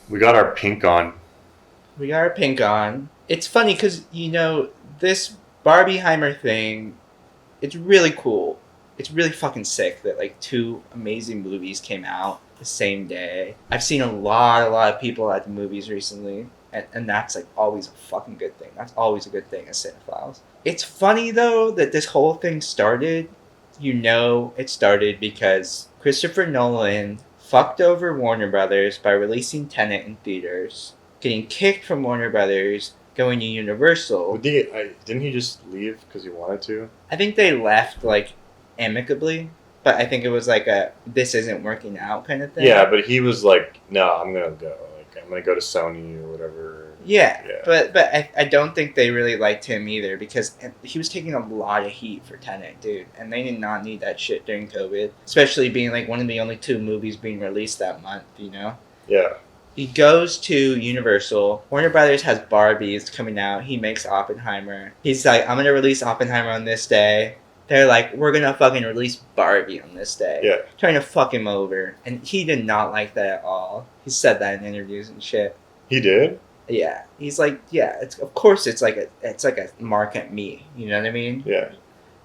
We got our pink on. We got our pink on. It's funny because, this Barbieheimer thing, it's really cool. It's really fucking sick that, like, two amazing movies came out the same day. I've seen a lot of people at the movies recently, and that's, like, always a fucking good thing. That's always a good thing as cinephiles. It's funny, though, that this whole thing started. It started because Christopher Nolan fucked over Warner Brothers by releasing Tenet in theaters, getting kicked from Warner Brothers, going to Universal. Didn't he just leave because he wanted to? I think they left, like, amicably, but I think it was like a this isn't working out kind of thing. Yeah, but he was like, no, I'm gonna go. Like, I'm gonna go to Sony or whatever. Yeah. But I don't think they really liked him either because he was taking a lot of heat for Tenet, dude, and they did not need that shit during COVID, especially being like one of the only two movies being released that month, Yeah. He goes to Universal. Warner Brothers has Barbie. It's coming out. He makes Oppenheimer. He's like, I'm going to release Oppenheimer on this day. They're like, we're going to fucking release Barbie on this day. Yeah. Trying to fuck him over. And he did not like that at all. He said that in interviews and shit. He did? Yeah. He's like, yeah, of course it's like a mark at me. You know what I mean? Yeah.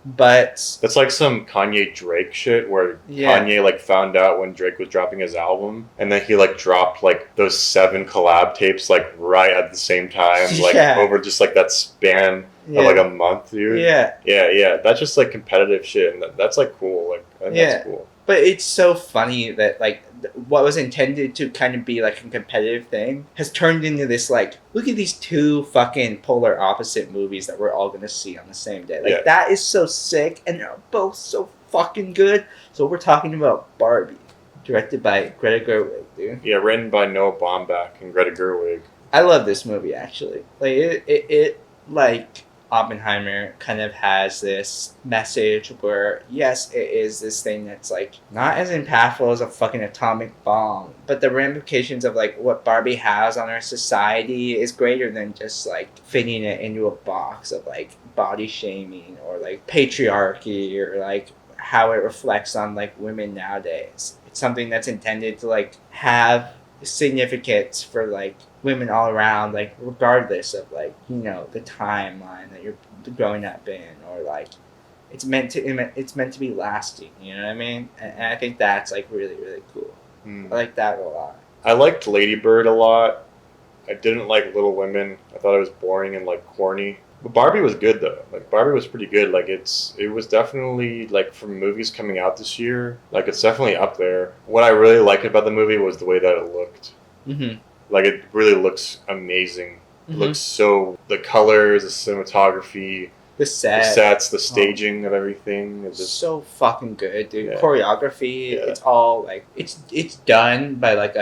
But that's like some Kanye Drake shit where Kanye like found out when Drake was dropping his album, and then he like dropped like those 7 collab tapes like right at the same time, like over just like that span of like a month, dude. Yeah. That's just like competitive shit, and that's like cool. Like I think that's cool. But it's so funny that like what was intended to kind of be like a competitive thing has turned into this like, look at these two fucking polar opposite movies that we're all going to see on the same day. Like that is so sick, and they're both so fucking good. So we're talking about Barbie, directed by Greta Gerwig, dude. Yeah, written by Noah Baumbach and Greta Gerwig. I love this movie actually. Like it like Oppenheimer kind of has this message where, yes, it is this thing that's, like, not as impactful as a fucking atomic bomb, but the ramifications of, like, what Barbie has on our society is greater than just, like, fitting it into a box of, like, body shaming or, like, patriarchy or, like, how it reflects on, like, women nowadays. It's something that's intended to, like, have significance for, like, women all around, like, regardless of, like, the timeline that you're growing up in, or, like, it's meant to be lasting, you know what I mean? And I think that's, like, really, really cool. I like that a lot. I liked Lady Bird a lot. I didn't like Little Women. I thought it was boring and, like, corny. But Barbie was good, though. Like, Barbie was pretty good. Like, it was definitely, like, from movies coming out this year, like, it's definitely up there. What I really liked about the movie was the way that it looked. Mm-hmm. Like, it really looks amazing. It looks so... The colors, the cinematography... The sets, the staging of everything. It's just so fucking good, dude. Yeah. Choreography, it's all, like... It's done by, like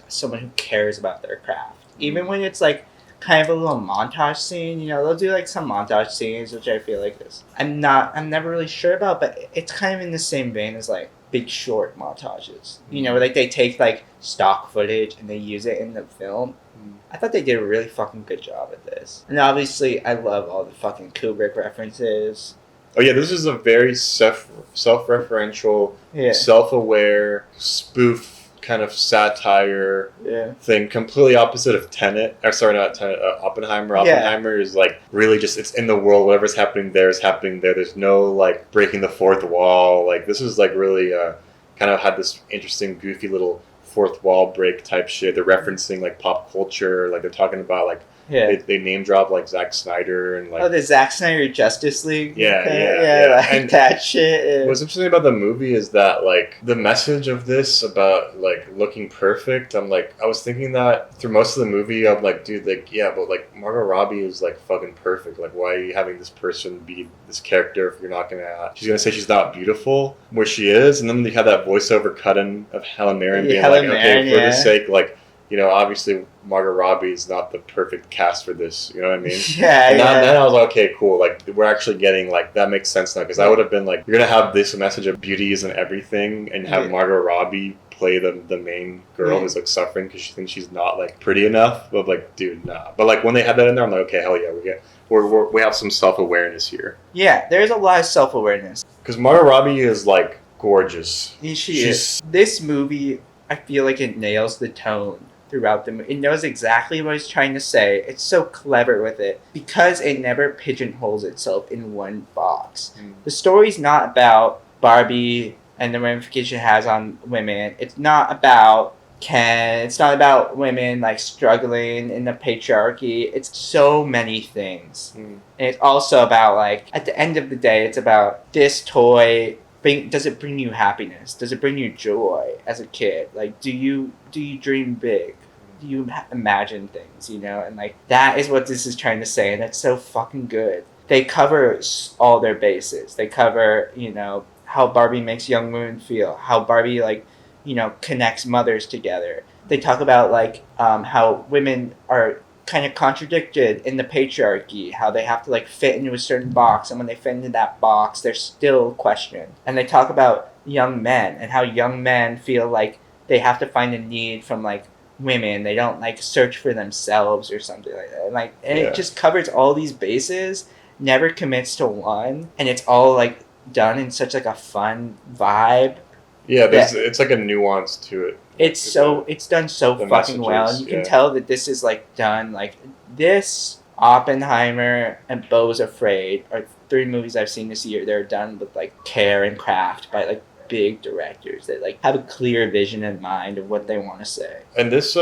someone who cares about their craft. Even when it's, like, kind of a little montage scene, they'll do, like, some montage scenes, which I feel like I'm never really sure about, but it's kind of in the same vein as, like, Big Short montages. Where like they take like stock footage and they use it in the film. I thought they did a really fucking good job at this. And obviously I love all the fucking Kubrick references. Oh yeah, this is a very self-referential, self-aware, spoof kind of satire thing, completely opposite of Tenet. Or sorry, not Tenet, Oppenheimer. Oppenheimer is like really just, it's in the world, whatever's happening there is happening there. There's no like breaking the fourth wall. Like this is like really kind of had this interesting, goofy little fourth wall break type shit. They're referencing like pop culture, like they're talking about like they name drop like Zack Snyder and like the Zack Snyder Justice League. Yeah. Like and that shit. What's interesting about the movie is that like the message of this about like looking perfect. I was thinking that through most of the movie. I'm like, dude, like but like Margot Robbie is like fucking perfect. Like, why are you having this person be this character if you're not gonna? She's gonna say she's not beautiful where she is, and then you have that voiceover cut in of Helen Mirren being like, okay, for the sake like. Obviously Margot Robbie is not the perfect cast for this. You know what I mean? Then I was like, okay, cool. Like we're actually getting like that makes sense now because I would have been like, you're gonna have this message of beauty isn't everything, and have Margot Robbie play the main girl who's like suffering because she thinks she's not like pretty enough. But like, dude, nah. But like when they had that in there, I'm like, okay, hell yeah, we have some self-awareness here. Yeah, there's a lot of self-awareness. Because Margot Robbie is like gorgeous. She is. This movie, I feel like it nails the tone throughout the movie. It knows exactly what it's trying to say. It's so clever with it because it never pigeonholes itself in one box. The story's not about Barbie and the ramification it has on women. It's not about Ken. It's not about women like struggling in the patriarchy. It's so many things. And it's also about like at the end of the day, it's about this toy. Does it bring you happiness? Does it bring you joy as a kid? Like, do you dream big? Do you imagine things? You know, and like that is what this is trying to say, and it's so fucking good. They cover all their bases. They cover, you know, how Barbie makes young women feel, how Barbie like, you know, connects mothers together. They talk about like how women are kind of contradicted in the patriarchy, how they have to like fit into a certain box, and when they fit into that box, they're still questioned. And they talk about young men and how young men feel like they have to find a need from like women. They don't like search for themselves or something like that. And like, and it just covers all these bases, never commits to one, and it's all like done in such like a fun vibe. Yeah, it's like a nuance to it. It's done so fucking well, and you can tell that this is like done like this. Oppenheimer and Beau's Afraid are 3 movies I've seen this year. They're done with like care and craft by like big directors that like have a clear vision in mind of what they want to say. And this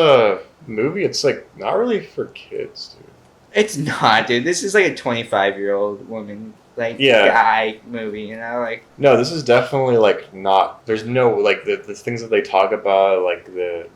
movie, it's like not really for kids, dude. It's not, dude. This is like a 25-year-old woman like guy movie, you know, like no, this is definitely like not. There's no like the things that they talk about, like the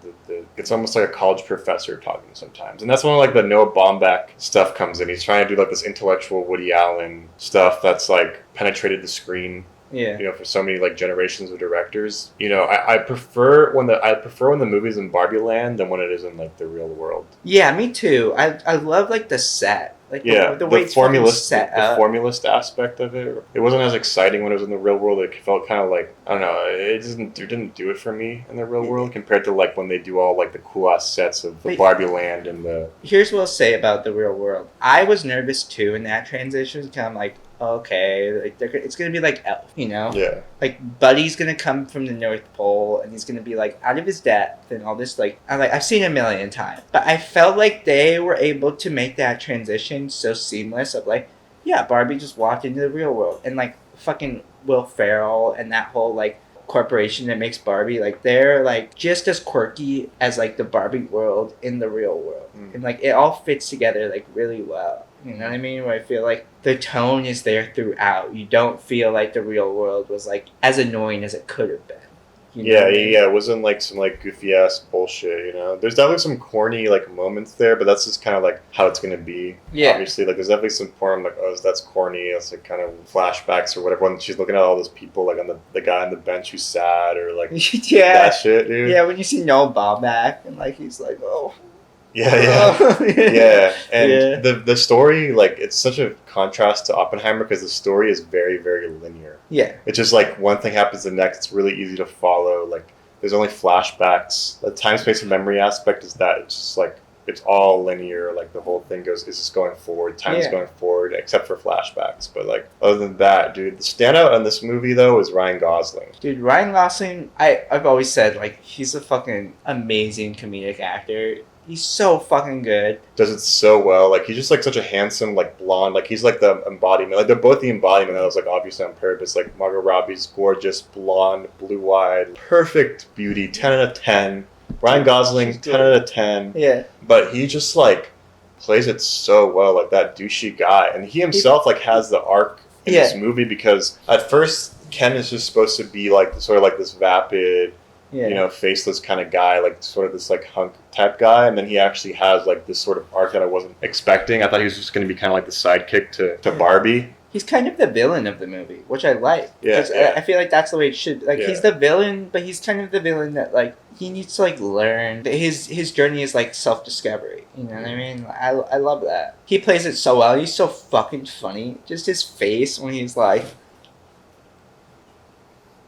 it's almost like a college professor talking sometimes, and that's when like the Noah Baumbach stuff comes in. He's trying to do like this intellectual Woody Allen stuff that's like penetrated the screen. Yeah. You know, for so many like generations of directors. You know, I prefer when the movie's in Barbie Land than when it is in like the real world. Yeah, me too. I love like the set. Like the way it's set up. The formulist aspect of it. It wasn't as exciting when it was in the real world. It felt kind of like, I don't know, it didn't do it for me in the real world compared to like when they do all like the cool ass sets of the Barbie Land and the. Here's what I'll say about the real world. I was nervous too in that transition because I'm like, okay, like it's gonna be like Elf, you know? Yeah. Like Buddy's gonna come from the North Pole and he's gonna be like out of his depth and all this like I've seen it a million times, but I felt like they were able to make that transition so seamless of like, yeah, Barbie just walked into the real world, and like fucking Will Ferrell and that whole like corporation that makes Barbie, like they're like just as quirky as like the Barbie world in the real world, and like it all fits together like really well. You know what I mean? Where I feel like the tone is there throughout. You don't feel like the real world was like as annoying as it could have been. You know it wasn't like some like goofy ass bullshit, you know. There's definitely some corny like moments there, but that's just kind of like how it's gonna be. Yeah. Obviously, like there's definitely some porn. I'm like, oh, that's corny. It's like kind of flashbacks or whatever. When she's looking at all those people, like on the guy on the bench who's sad or like that shit, dude. Yeah, when you see Noah Baumbach and like he's like, oh. Yeah. And the story, like, it's such a contrast to Oppenheimer because the story is very, very linear. Yeah. It's just like one thing happens to the next. It's really easy to follow. Like, there's only flashbacks. The time, space, and memory aspect is that it's just like, it's all linear. Like, the whole thing is just going forward. Time is going forward, except for flashbacks. But, like, other than that, dude, the standout in this movie, though, is Ryan Gosling. Dude, Ryan Gosling, I've always said, like, he's a fucking amazing comedic actor. He's so fucking good. Does it so well. Like, he's just, like, such a handsome, like, blonde. Like, he's, like, the embodiment. Like, they're both the embodiment. That was, like, obviously on purpose. Like, Margot Robbie's gorgeous, blonde, blue-eyed, perfect beauty. 10 out of 10. Ryan Gosling, 10 out of 10. Yeah. But he just, like, plays it so well. Like, that douchey guy. And he himself, like, has the arc in this movie because at first, Ken is just supposed to be, like, sort of, like, this vapid... you know, faceless kind of guy, like sort of this like hunk type guy, and then he actually has like this sort of arc that I wasn't expecting. I thought he was just going to be kind of like the sidekick to Barbie. He's kind of the villain of the movie, which I like. Yeah. I feel like that's the way it should. Like he's the villain, but he's kind of the villain that like he needs to like learn. His journey is like self-discovery. You know what I mean? I love that. He plays it so well. He's so fucking funny. Just his face when he's like.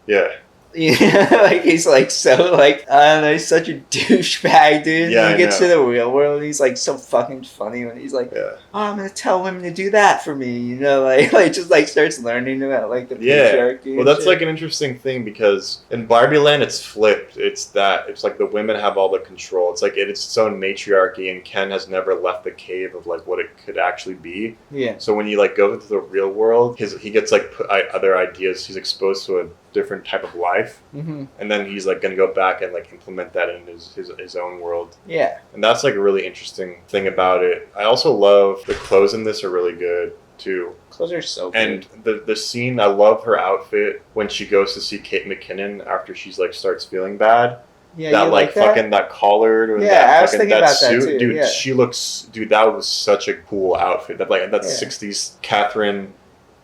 Yeah. Like he's like so like I don't know, he's such a douchebag, dude. Yeah, When he I gets to know. the real world, he's like so fucking funny when he's like, Yeah. "Oh, I'm gonna tell women to do that for me," you know, like just like starts learning about like the Yeah. patriarchy. Well, and that's shit. like an interesting thing because in Barbie Land, it's flipped. It's like the women have all the control. It's like it's its own matriarchy, and Ken has never left the cave of like what it could actually be. Yeah. So when you like go into the real world, he gets like other ideas. He's exposed to a different type of life, Mm-hmm. and then he's like gonna go back and like implement that in his own world. Yeah. And that's like a really interesting thing about it. I also love the clothes in this are really good too. Clothes are so good. And the scene, I love her outfit when she goes to see Kate McKinnon after she's like starts feeling bad. yeah, That you like that? fucking that collared or Yeah, that I was fucking thinking that about that suit, too, dude. yeah. She looks, dude. That was such a cool outfit. That like that Yeah. 60s Catherine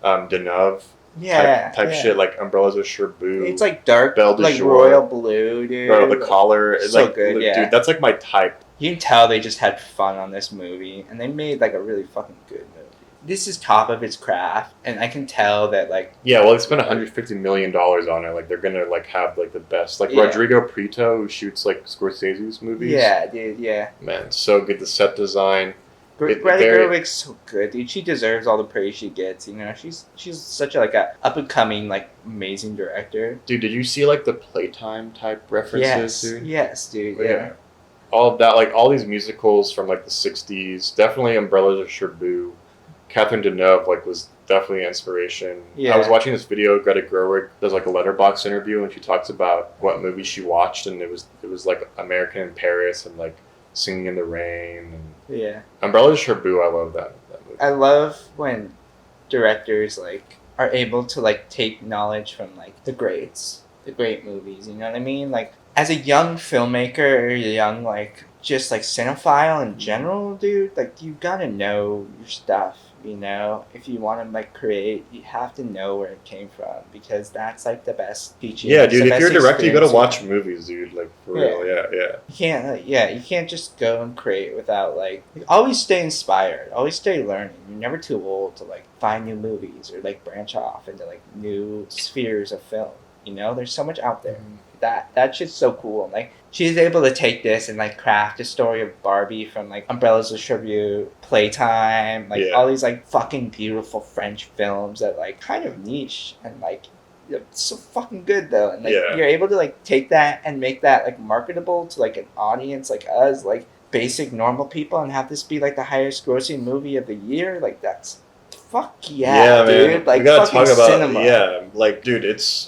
Deneuve Yeah, type yeah. shit, like umbrellas of Cherbourg. It's like dark, Belle de like jour. royal blue, dude. Bro, the Like, collar, it's so like, good, yeah. dude. That's like my type. you can tell they just had fun on this movie, and they made like a really fucking good movie. This is top of its craft, and I can tell that like Yeah, well, they spent $150 million on it. Like they're gonna like have like the best. Like Yeah. Rodrigo Prieto, who shoots like Scorsese's movies. yeah, dude, yeah. Man, so good. The set design. Greta Gerwig's so good, dude. She deserves all the praise she gets. You know, she's such a up and coming like amazing director. Dude, did you see like the Playtime type references, dude? Yes, dude. Yeah. Yeah. All of that, like all these musicals from like the '60s, definitely Umbrellas of Cherbourg. Catherine Deneuve like was definitely an inspiration. Yeah. I was watching this video. Greta Gerwig does like a letterbox interview, and she talks about what movie she watched, and it was like American in Paris and like Singing in the Rain. And Yeah. Umbrellas of Cherbourg, I love that movie. I love when directors like are able to like take knowledge from like the greats, the great movies. You know what I mean? Like as a young filmmaker or a young like just like cinephile in general, dude, like you gotta know your stuff. You know, if you want to like create, you have to know where it came from because that's like the best teaching. Yeah, it's the dude. If best you're a director, you gotta experience watch have. movies, dude. Like for Yeah. real. Yeah. You can't, you can't just go and create without like always stay inspired, always stay learning. You're never too old to like find new movies or like branch off into like new spheres of film. You know, there's so much out there. That shit's so cool. Like she's able to take this and like craft a story of Barbie from like Umbrellas of Cherbourg, Playtime, like Yeah. all these like fucking beautiful French films that like kind of niche and like it's so fucking good though. And like Yeah. you're able to like take that and make that like marketable to like an audience like us, like basic normal people, and have this be like the highest grossing movie of the year. Like that's fuck yeah, dude. Man. Like we gotta fucking talk about cinema. like, dude.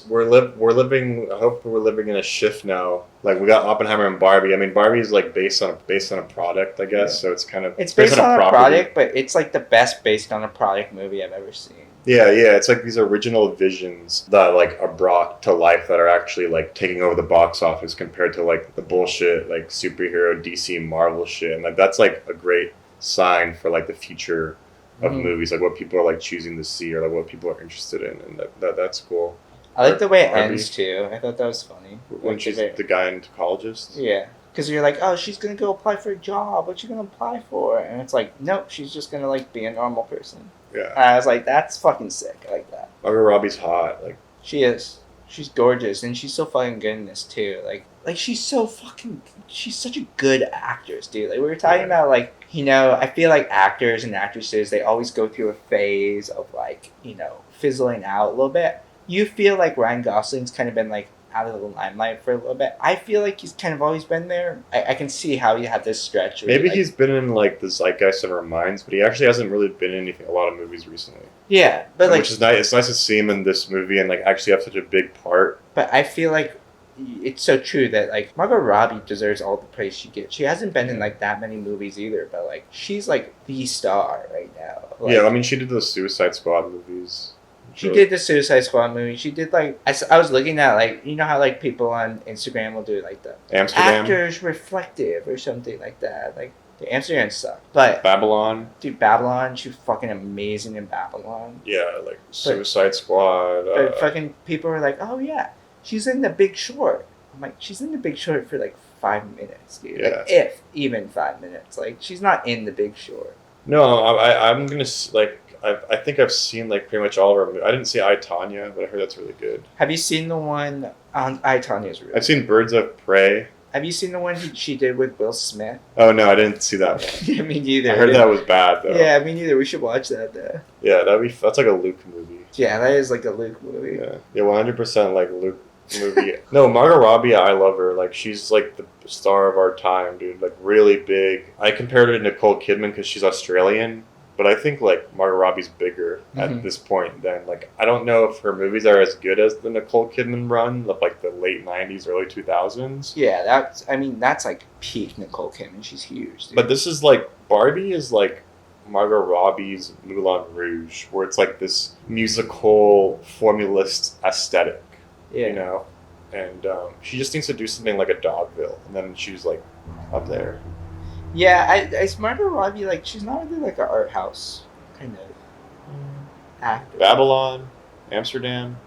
We're living. I hope we're living in a shift now. Like we got Oppenheimer and Barbie. I mean, Barbie is like based on a product, I guess. Yeah. So it's kind of It's based on a property. product, but it's like the best based on a product movie I've ever seen. Yeah. It's like these original visions that like are brought to life that are actually like taking over the box office compared to like the bullshit like superhero DC Marvel shit. And like that's like a great sign for like the future of Mhm. movies, like what people are like choosing to see or like what people are interested in, and that's cool. I like the way it Barbie. ends too. I thought that was funny. When Like, she's the- the gynecologist. yeah, because you're like, oh, she's gonna go apply for a job. What's she gonna apply for? And it's like, nope, she's just gonna like be a normal person. Yeah. And I was like, that's fucking sick. I like that. Margot Robbie's hot. Like She is. She's gorgeous, and she's so fucking good in this too. Like she's so fucking. She's such a good actress, dude. Like we were talking Yeah. about, like I feel like actors and actresses they always go through a phase of like fizzling out a little bit. You feel like Ryan Gosling's kind of been like out of the limelight for a little bit. I feel like he's kind of always been there. I can see how you have this stretch. Where maybe like, he's been in like the zeitgeist of our minds, but he actually hasn't really been in a lot of movies recently. yeah, but like Which is nice. It's nice to see him in this movie and like actually have such a big part. But I feel like it's so true that like Margot Robbie deserves all the praise she gets. She hasn't been in like that many movies either, but like she's like the star right now. Like, Yeah, I mean, she did those Suicide Squad movies. she did the Suicide Squad movie. She did like I was looking at like how like people on Instagram will do like the Amsterdam, actors reflective or something like that. Like the Amsterdam sucked, but Babylon. dude, Babylon, she was fucking amazing in Babylon. Yeah, like Suicide Squad. But fucking people were like, oh yeah, she's in The Big Short. I'm like, she's in The Big Short for like 5 minutes, dude. Yeah. Like, if even 5 minutes. Like, she's not in The Big Short. No, I'm gonna like. I think I've seen like pretty much all of her movies. I didn't see I, Tonya, but I heard that's really good. Have you seen the one on I, Tanya's really I've seen Birds of Prey. Have you seen the one she did with Will Smith? Oh no, I didn't see that one. Yeah, me neither. I heard that was bad though. Yeah, me neither. We should watch that though. Yeah, that's like a Luke movie. Yeah, that is like a Luke movie. Yeah, 100% like Luke movie. No, Margot Robbie, I love her. Like she's like the star of our time, dude. Like really big. I compared her to Nicole Kidman because she's Australian, but I think like Margot Robbie's bigger at this point than like I don't know if her movies are as good as the Nicole Kidman run of like the late 90s, early 2000s. Yeah, that's like peak Nicole Kidman. She's huge. Dude. But this is like Barbie is like Margot Robbie's Moulin Rouge, where it's like this musical formalist aesthetic. Yeah. You know, and she just needs to do something like a Dogville, and then she's like up there. Yeah, I Margot Robbie, like she's not really like an art house kind of actor. Babylon, Amsterdam.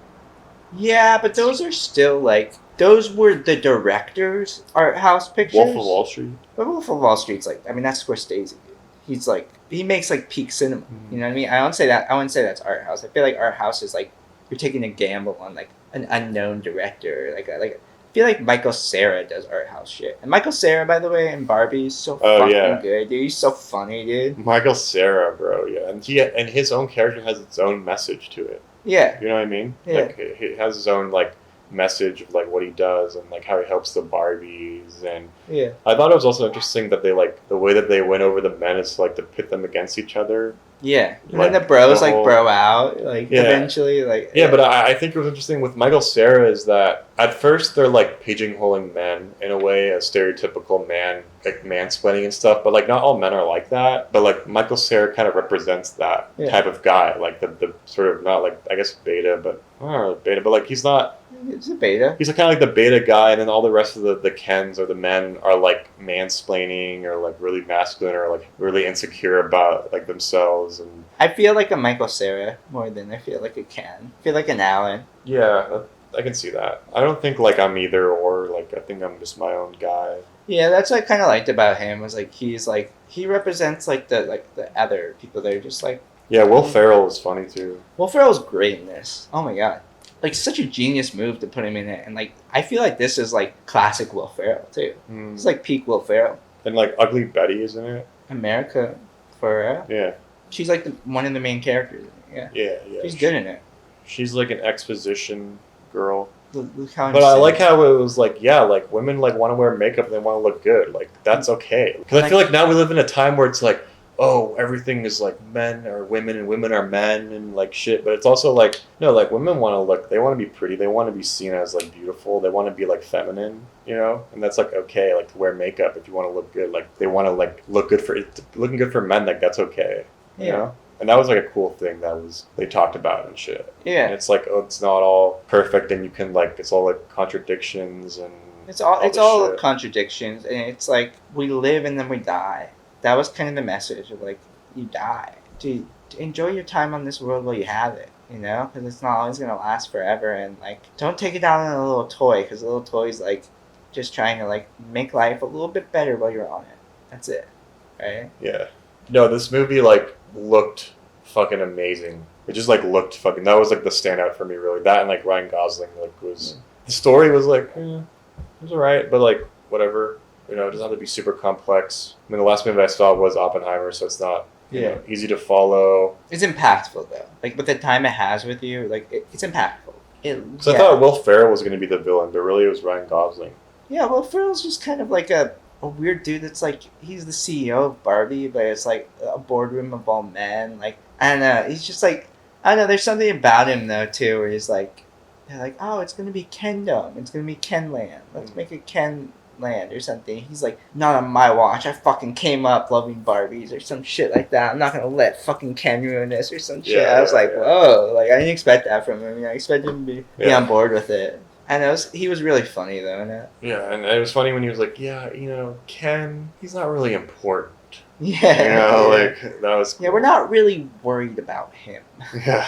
Yeah, but those are still like those were the director's art house pictures. Wolf of Wall Street. But Wolf of Wall Street's like, I mean, that's Scorsese. Dude. He's like, he makes like peak cinema. You know what I mean? I wouldn't say that's art house. I feel like art house is like you're taking a gamble on like an unknown director. Like I feel like Michael Cera does art house shit. And Michael Cera, by the way, in Barbie is so fucking good, dude. He's so funny, dude. Michael Cera, bro, yeah, and his own character has its own message to it. Yeah, you know what I mean? Yeah. Like he has his own like message of like what he does and like how he helps the Barbies. And yeah, I thought it was also interesting that they like the way that they went over the men is like to pit them against each other. Yeah, and like, then the bros the whole, like bro out like eventually like yeah. But I think it was interesting with Michael Cera is that at first they're like pigeonholing men in a way, a stereotypical man like mansplaining and stuff. But like not all men are like that. But like Michael Cera kind of represents that type of guy, like the sort of not like I guess beta, but I don't know beta, but like he's not. It's a beta. He's kind of like the beta guy, and then all the rest of the Kens or the men are like mansplaining or like really masculine or like really insecure about like themselves. And I feel like a Michael Cera more than I feel like a Ken. I feel like an Alan. Yeah, I can see that. I don't think like I'm either or. Like I think I'm just my own guy. Yeah, that's what I kind of liked about him was like he represents like the other people that are just like. Yeah, Will Ferrell is funny too. Will Ferrell's great in this. Oh my god. Like such a genius move to put him in it, and like I feel like this is like classic Will Ferrell too. It's like peak Will Ferrell. And like Ugly Betty is in it. America Ferrera. Yeah. She's like one of the main characters. Yeah. Yeah. She's good in it. She's like an exposition girl. Look how. But I like how it was like like women like want to wear makeup and they want to look good. Like that's okay. Because I feel like now we live in a time where it's like, oh, everything is like men are women and women are men and like shit. But it's also like, no, like women want to look, they want to be pretty. They want to be seen as like beautiful. They want to be like feminine, you know? And that's like okay, like to wear makeup if you want to look good. Like they want to like look good for, looking good for men, like that's okay, you know? And that was like a cool thing that was, they talked about and shit. Yeah. And it's like, oh, it's not all perfect and you can like, it's all like contradictions and It's all shit. Contradictions, and it's like we live and then we die. That was kind of the message of like you die. Dude, enjoy your time on this world while you have it, you know, because it's not always gonna last forever. And like, don't take it down on a little toy, because a little toy's like just trying to like make life a little bit better while you're on it. That's it, right? Yeah. No, this movie like looked fucking amazing. It just like looked fucking. That was like the standout for me, really. That and like Ryan Gosling like was the story was like it was alright, but like whatever. You know, it doesn't have to be super complex. I mean, the last movie I saw was Oppenheimer, so it's not you know, easy to follow. It's impactful though. Like with the time it has with you, like it's impactful. I thought Will Ferrell was going to be the villain, but really it was Ryan Gosling. Yeah, Will Ferrell's just kind of like a weird dude that's like he's the CEO of Barbie, but it's like a boardroom of all men. Like I don't know, he's just like I don't know. There's something about him though too, where he's like, they're like, oh, it's gonna be Kendom, it's gonna be Kenland. Let's make a Ken land or something. He's like, not on my watch. I fucking came up loving Barbies or some shit like that. I'm not gonna let fucking Ken ruin this or some shit. I was like, whoa, like I didn't expect that from him. I expected him to be on board with it. And he was really funny though in it. Yeah, and it was funny when he was like, yeah, you know, Ken, he's not really important. Yeah. You know, like that was cool. Yeah, we're not really worried about him. Yeah.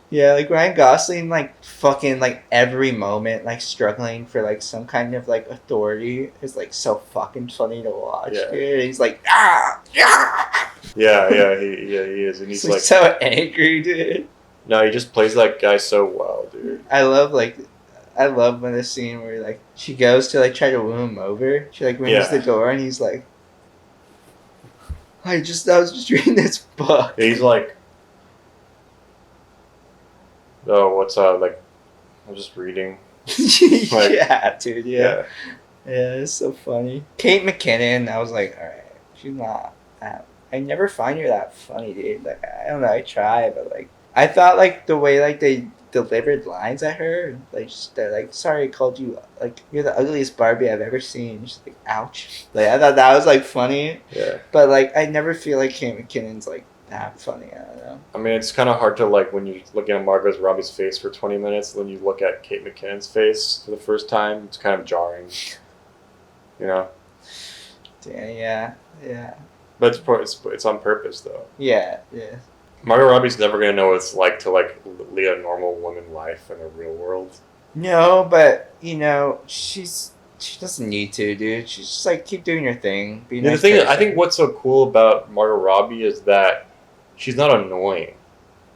Yeah, like Ryan Gosling, like fucking like every moment, like struggling for like some kind of like authority is like so fucking funny to watch. Yeah. Dude. He's like Yeah, he is, and he's He's like, so angry, dude. no, he just plays that guy so well, dude. I love when the scene where like she goes to like try to woo him over. She like rings the door and he's like, I was just reading this book. He's like, oh, what's like, I'm just reading. Like, yeah, dude. Yeah, it's so funny. Kate McKinnon, I was like, all right, she's not. I never find her that funny, dude. Like, I don't know. I try, but like, I thought like the way like they delivered lines at her, like they're like, sorry, I called you like you're the ugliest Barbie I've ever seen. She's like, ouch. Like I thought that was like funny. Yeah. But like I never feel like Kate McKinnon's like that funny. I don't know. I mean, it's kind of hard to like when you look at Margot Robbie's face for 20 minutes, then you look at Kate McKinnon's face for the first time. It's kind of jarring. You know. Yeah. But it's on purpose though. Yeah. Margot Robbie's never gonna know what it's like to like lead a normal woman life in the real world. No, but you know she doesn't need to, dude. She's just like keep doing your thing. Be a nice the thing, person. I think what's so cool about Margot Robbie is that she's not annoying.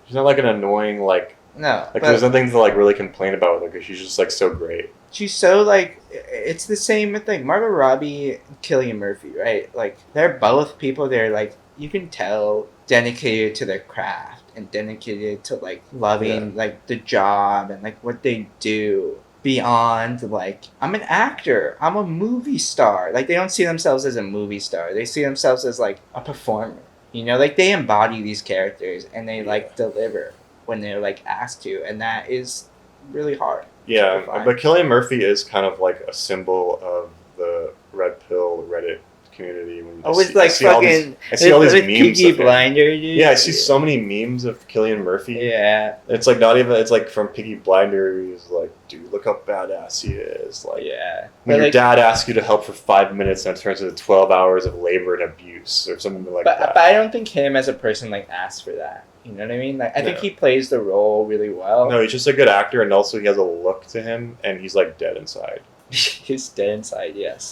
She's not like an annoying like. No, like there's nothing to like really complain about with her because she's just like so great. She's so like it's the same thing. Margot Robbie, Cillian Murphy, right? Like they're both people. They're like you can tell dedicated to their craft and dedicated to like loving like the job and like what they do beyond like I'm an actor. I'm a movie star. Like they don't see themselves as a movie star. They see themselves as like a performer. You know, like they embody these characters and like deliver when they're like asked to, and that is really hard. Yeah, but Cillian Murphy is kind of like a symbol of the red pill Reddit community. It's like fucking. I see all these memes. Peaky Blinder, dude. Yeah, I see so many memes of Cillian Murphy. Yeah, it's like not even. It's like from Peaky Blinders. Like, dude, look how badass he is. Like, yeah. When your dad asks you to help for 5 minutes and it turns into 12 hours of labor and abuse or something like that. But I don't think him as a person like asks for that. You know what I mean? Like I think he plays the role really well. No, he's just a good actor, and also he has a look to him, and he's like dead inside. He's dead inside, yes.